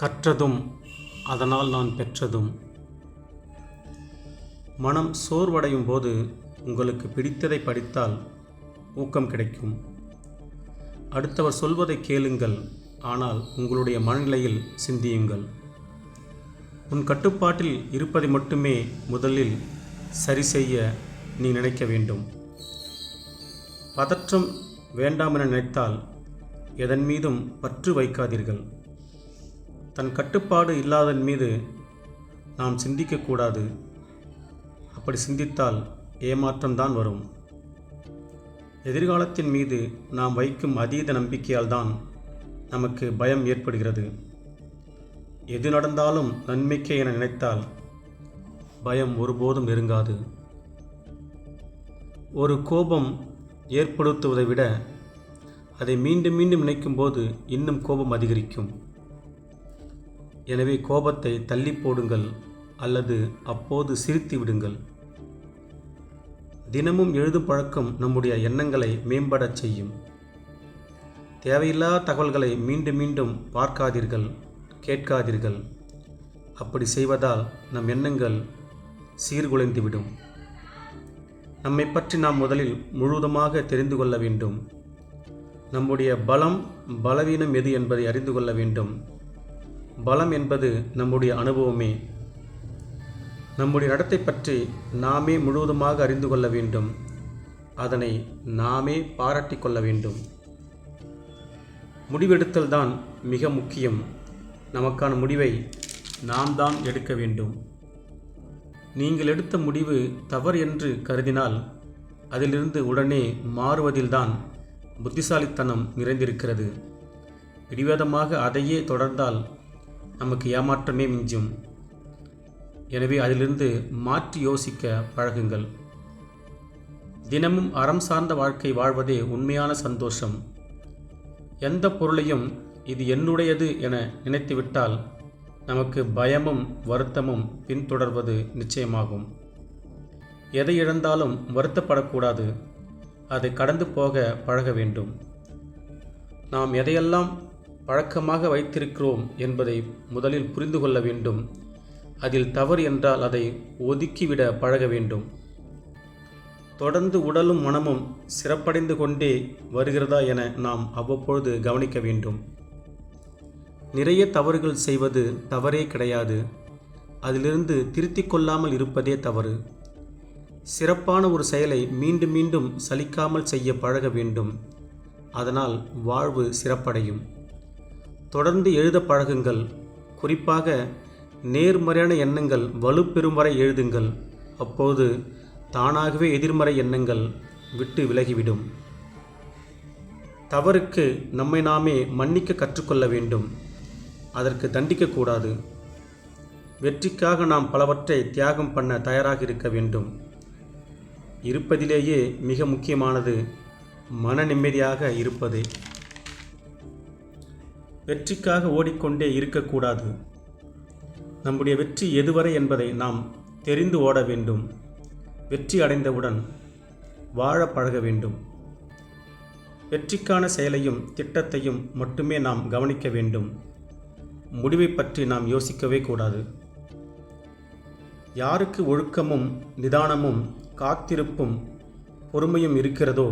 கற்றதும் அதனால் நான் பெற்றதும். மனம் சோர்வடையும் போது உங்களுக்கு பிடித்ததை படித்தால் ஊக்கம் கிடைக்கும். அடுத்தவர் சொல்வதை கேளுங்கள், ஆனால் உங்களுடைய மனநிலையில் சிந்தியுங்கள். உன் கட்டுப்பாட்டில் இருப்பதை மட்டுமே முதலில் சரி செய்ய நீ நினைக்க வேண்டும். பதற்றம் வேண்டாமென நினைத்தால் எதன் மீதும் பற்று வைக்காதீர்கள். தன் கட்டுப்பாடு இல்லாதன் மீது நாம் சிந்திக்கக்கூடாது. அப்படி சிந்தித்தால் ஏமாற்றம்தான் வரும். எதிர்காலத்தின் மீது நாம் வைக்கும் அதீத நம்பிக்கையால் தான் நமக்கு பயம் ஏற்படுகிறது. எது நடந்தாலும் நன்மைக்கே என நினைத்தால் பயம் ஒருபோதும் நெருங்காது. ஒரு கோபம் ஏற்படுத்துவதை விட அதை மீண்டும் மீண்டும் நினைக்கும்போது இன்னும் கோபம் அதிகரிக்கும். எனவே கோபத்தை தள்ளி போடுங்கள் அல்லது அப்போது சிரித்து விடுங்கள். தினமும் எழுதும் பழக்கம் நம்முடைய எண்ணங்களை மேம்படச் செய்யும். தேவையில்லாத தகவல்களை மீண்டும் மீண்டும் பார்க்காதீர்கள், கேட்காதீர்கள். அப்படி செய்வதால் நம் எண்ணங்கள் சீர்குலைந்துவிடும். நம்மை பற்றி நாம் முதலில் முழுவதுமாக தெரிந்து கொள்ள வேண்டும். நம்முடைய பலம் பலவீனம் எது என்பதை அறிந்து கொள்ள வேண்டும். பலம் என்பது நம்முடைய அனுபவமே. நம்முடைய நடத்தை பற்றி நாமே முழுவதுமாக அறிந்து கொள்ள வேண்டும். அதனை நாமே பாராட்டி கொள்ள வேண்டும். முடிவெடுத்தல் தான் மிக முக்கியம். நமக்கான முடிவை நாம் தான் எடுக்க வேண்டும். நீங்கள் எடுத்த முடிவு தவறு என்று கருதினால் அதிலிருந்து உடனே மாறுவதில்தான் புத்திசாலித்தனம் நிறைந்திருக்கிறது. பிடிவாதமாக அதையே தொடர்ந்தால் நமக்கு ஏமாற்றமே மிஞ்சும். எனவே அதிலிருந்து மாற்றி யோசிக்க பழகுங்கள். தினமும் அறம் சார்ந்த வாழ்க்கை வாழ்வதே உண்மையான சந்தோஷம். எந்த பொருளையும் இது என்னுடையது என நினைத்துவிட்டால் நமக்கு பயமும் வருத்தமும் பின்தொடர்வது நிச்சயமாகும். எதை இழந்தாலும் வருத்தப்படக்கூடாது. அதை கடந்து போக பழக வேண்டும். நாம் எதையெல்லாம் பழக்கமாக வைத்திருக்கிறோம் என்பதை முதலில் புரிந்து கொள்ள வேண்டும். அதில் தவறு என்றால் அதை ஒதுக்கிவிட பழக வேண்டும். தொடர்ந்து உடலும் மனமும் சிறப்படைந்து கொண்டே வருகிறதா என நாம் அவ்வப்பொழுது கவனிக்க வேண்டும். நிறைய தவறுகள் செய்வது தவறே கிடையாது. அதிலிருந்து திருத்திக் கொள்ளாமல் இருப்பதே தவறு. சிறப்பான ஒரு செயலை மீண்டும் மீண்டும் சலிக்காமல் செய்ய பழக வேண்டும். அதனால் வாழ்வு சிறப்படையும். தொடர்ந்து எழுத பழகுங்கள். குறிப்பாக நேர்மறையான எண்ணங்கள் வலுப்பெறும் வரை எழுதுங்கள். அப்போது தானாகவே எதிர்மறை எண்ணங்கள் விட்டு விலகிவிடும். தவறுக்கு நம்மை நாமே மன்னிக்க கற்றுக்கொள்ள வேண்டும். அதற்கு தண்டிக்கக்கூடாது. வெற்றிக்காக நாம் பலவற்றை தியாகம் பண்ண தயாராக இருக்க வேண்டும். இருப்பதிலேயே மிக முக்கியமானது மன நிம்மதியாக இருப்பதே. வெற்றிக்காக ஓடிக்கொண்டே இருக்கக்கூடாது. நம்முடைய வெற்றி எதுவரை என்பதை நாம் தெரிந்து ஓட வேண்டும். வெற்றி அடைந்தவுடன் வாழ பழக வேண்டும். வெற்றிக்கான செயலையும் திட்டத்தையும் மட்டுமே நாம் கவனிக்க வேண்டும். முடிவை பற்றி நாம் யோசிக்கவே கூடாது. யாருக்கு ஒழுக்கமும் நிதானமும் காத்திருப்பும் பொறுமையும் இருக்கிறதோ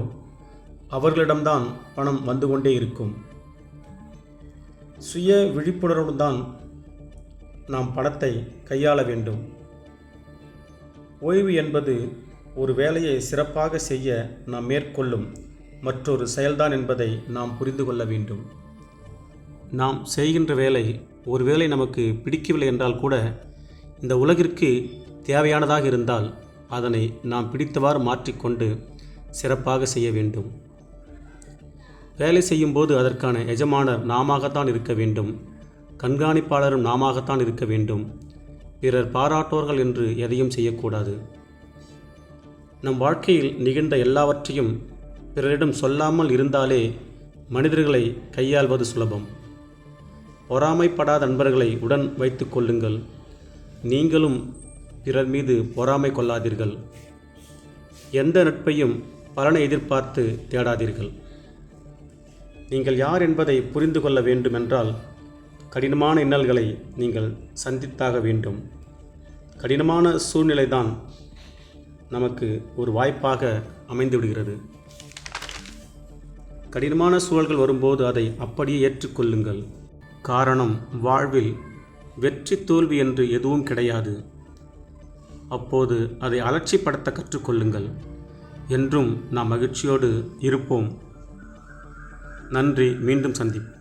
அவர்களிடம்தான் பணம் வந்து கொண்டே இருக்கும். சுய விழிப்புணர்வுடன் நாம் பணத்தை கையாள வேண்டும். ஓய்வு என்பது ஒரு வேலையை சிறப்பாக செய்ய நாம் மேற்கொள்ளும் மற்றொரு செயல்தான் என்பதை நாம் புரிந்து கொள்ள வேண்டும். நாம் செய்கின்ற வேலை ஒருவேளை நமக்கு பிடிக்கவில்லை என்றால் கூட இந்த உலகிற்கு தேவையானதாக இருந்தால் அதனை நாம் பிடித்தவாறு மாற்றிக்கொண்டு சிறப்பாக செய்ய வேண்டும். வேலை செய்யும்போது அதற்கான எஜமானர் நாமத்தான் இருக்க வேண்டும். கண்காணிப்பாளரும் நாமத்தான் இருக்க வேண்டும். பிறர் பாராட்டுவார்கள் என்று எதையும் செய்யக்கூடாது. நம் வாழ்க்கையில் நிகழ்ந்த எல்லாவற்றையும் பிறரிடம் சொல்லாமல் இருந்தாலே மனிதர்களை கையாள்வது சுலபம். பொறாமைப்படாத நண்பர்களை உடன் வைத்து கொள்ளுங்கள். நீங்களும் பிறர் மீது பொறாமை கொள்ளாதீர்கள். எந்த நட்பையும் பலனை எதிர்பார்த்து தேடாதீர்கள். நீங்கள் யார் என்பதை புரிந்து கொள்ள வேண்டுமென்றால் கடினமான இன்னல்களை நீங்கள் சந்தித்தாக வேண்டும். கடினமான சூழ்நிலை தான் நமக்கு ஒரு வாய்ப்பாக அமைந்து விடுகிறது. கடினமான சூழல்கள் வரும்போது அதை அப்படியே ஏற்றுக்கொள்ளுங்கள். காரணம், வாழ்வில் வெற்றி தோல்வி என்று எதுவும் கிடையாது. அப்போது அதை அலட்சிப்படுத்த கற்றுக்கொள்ளுங்கள். என்றும் நாம் மகிழ்ச்சியோடு இருப்போம். நன்றி. மீண்டும் சந்திப்போம்.